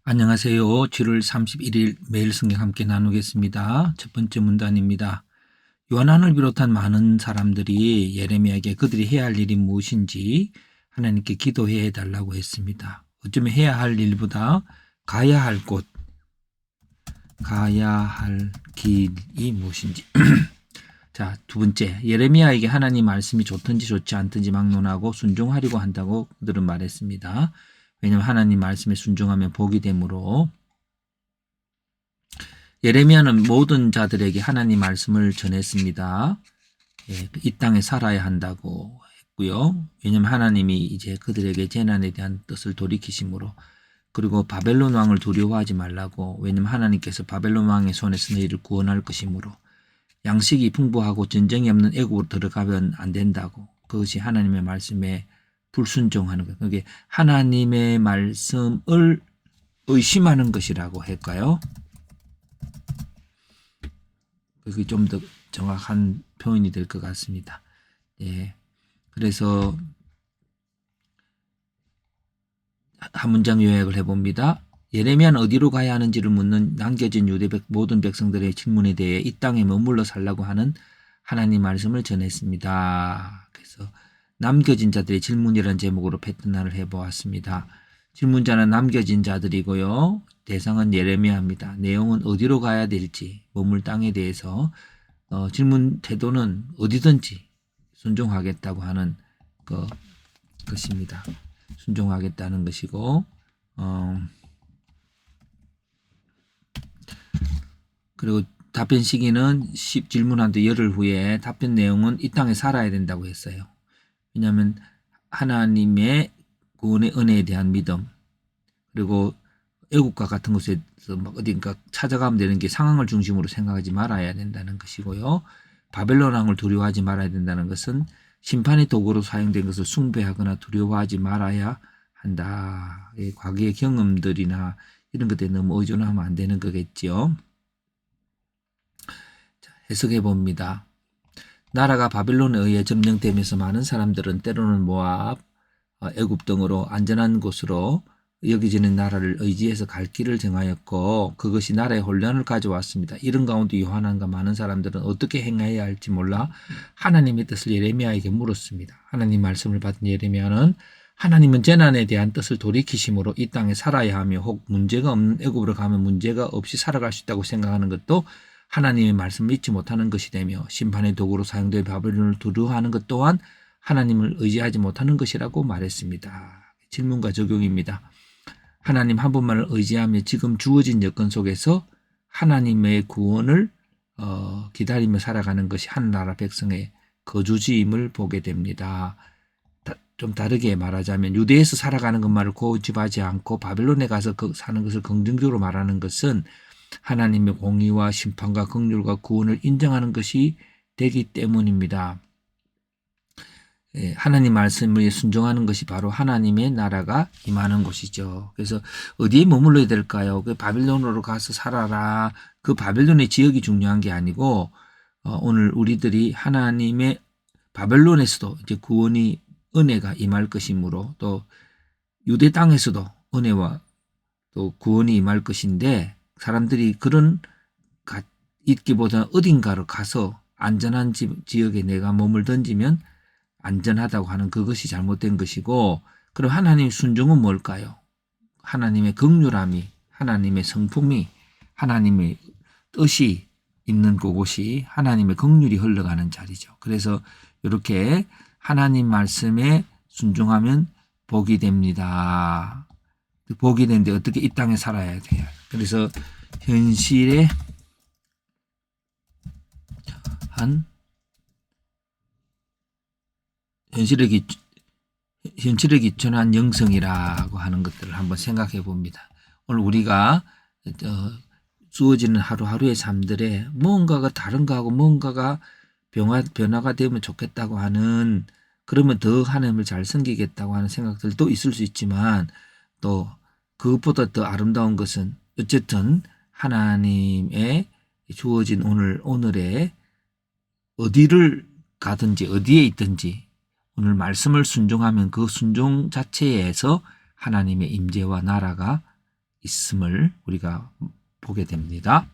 안녕하세요. 7월 31일 매일 성경 함께 나누겠습니다. 첫 번째 문단입니다. 요한을 비롯한 많은 사람들이 예레미야에게 그들이 해야 할 일이 무엇인지 하나님께 기도해 달라고 했습니다. 어쩌면 해야 할 일보다 가야 할 곳, 가야 할 길이 무엇인지. 자, 두 번째, 예레미야에게 하나님 말씀이 좋든지 좋지 않든지 막론하고 순종하려고 한다고 그들은 말했습니다. 왜냐하면 하나님 말씀에 순종하면 복이 되므로. 예레미야는 모든 자들에게 하나님 말씀을 전했습니다. 이 땅에 살아야 한다고 했고요. 왜냐하면 하나님이 이제 그들에게 재난에 대한 뜻을 돌이키심으로, 그리고 바벨론 왕을 두려워하지 말라고, 왜냐하면 하나님께서 바벨론 왕의 손에서 너희를 구원할 것이므로, 양식이 풍부하고 전쟁이 없는 애국으로 들어가면 안 된다고, 그것이 하나님의 말씀에 불순종하는 것, 그게 하나님의 말씀을 의심하는 것이라고 할까요? 그게 좀 더 정확한 표현이 될 것 같습니다. 예. 그래서 한 문장 요약을 해봅니다. 예레미야는 어디로 가야 하는지를 묻는 남겨진 유대 모든 백성들의 질문에 대해 이 땅에 머물러 살라고 하는 하나님 말씀을 전했습니다. 그래서 남겨진 자들의 질문이라는 제목으로 패턴화를 해보았습니다. 질문자는 남겨진 자들이고요. 대상은 예레미야입니다. 내용은 어디로 가야 될지, 머물 땅에 대해서 질문 태도는 어디든지 순종하겠다고 하는 것입니다. 순종하겠다는 것이고, 그리고 답변 시기는 질문한 뒤 열흘 후에, 답변 내용은 이 땅에 살아야 된다고 했어요. 왜냐하면 하나님의 구원의 은혜에 대한 믿음, 그리고 애국과 같은 곳에서 막 어딘가 찾아가면 되는 게 상황을 중심으로 생각하지 말아야 된다는 것이고요. 바벨론 왕을 두려워하지 말아야 된다는 것은 심판의 도구로 사용된 것을 숭배하거나 두려워하지 말아야 한다. 과거의 경험들이나 이런 것들에 너무 의존하면 안 되는 거겠죠. 자, 해석해 봅니다. 나라가 바벨론에 의해 점령되면서 많은 사람들은 때로는 모압, 애굽 등으로 안전한 곳으로 여기지는 나라를 의지해서 갈 길을 정하였고, 그것이 나라에 혼란을 가져왔습니다. 이런 가운데 요한과 많은 사람들은 어떻게 행해야 할지 몰라 하나님의 뜻을 예레미야에게 물었습니다. 하나님 말씀을 받은 예레미야는 하나님은 재난에 대한 뜻을 돌이키심으로 이 땅에 살아야 하며, 혹 문제가 없는 애굽으로 가면 문제가 없이 살아갈 수 있다고 생각하는 것도 하나님의 말씀을 믿지 못하는 것이 되며, 심판의 도구로 사용된 바벨론을 두려워하는 것 또한 하나님을 의지하지 못하는 것이라고 말했습니다. 질문과 적용입니다. 하나님 한 분만을 의지하며 지금 주어진 여건 속에서 하나님의 구원을 기다리며 살아가는 것이 한 나라 백성의 거주지임을 보게 됩니다. 좀 다르게 말하자면, 유대에서 살아가는 것만을 고집하지 않고 바벨론에 가서 사는 것을 긍정적으로 말하는 것은 하나님의 공의와 심판과 긍휼과 구원을 인정하는 것이 되기 때문입니다. 하나님 말씀에 순종하는 것이 바로 하나님의 나라가 임하는 곳이죠. 그래서 어디에 머물러야 될까요? 그 바벨론으로 가서 살아라. 그 바벨론의 지역이 중요한 게 아니고, 오늘 우리들이 하나님의 바벨론에서도 이제 구원이, 은혜가 임할 것이므로, 또 유대 땅에서도 은혜와 또 구원이 임할 것인데, 사람들이 그런 있기보다는 어딘가로 가서 안전한 지역에 내가 몸을 던지면 안전하다고 하는 그것이 잘못된 것이고, 그럼 하나님의 순종은 뭘까요? 하나님의 긍휼함이, 하나님의 성품이, 하나님의 뜻이 있는 그곳이 하나님의 긍휼이 흘러가는 자리죠. 그래서 이렇게 하나님 말씀에 순종하면 복이 됩니다. 복이 되는데 어떻게 이 땅에 살아야 돼요? 그래서 현실에 현실에 기초한 영성이라고 하는 것들을 한번 생각해 봅니다. 오늘 우리가 주어지는 하루하루의 삶들에 뭔가가 다른 거하고 뭔가가 변화가 되면 좋겠다고 하는, 그러면 더 하나님을 잘 섬기겠다고 하는 생각들도 있을 수 있지만, 또 그것보다 더 아름다운 것은 어쨌든 하나님의 주어진 오늘에 어디를 가든지 어디에 있든지 오늘 말씀을 순종하면 그 순종 자체에서 하나님의 임재와 나라가 있음을 우리가 보게 됩니다.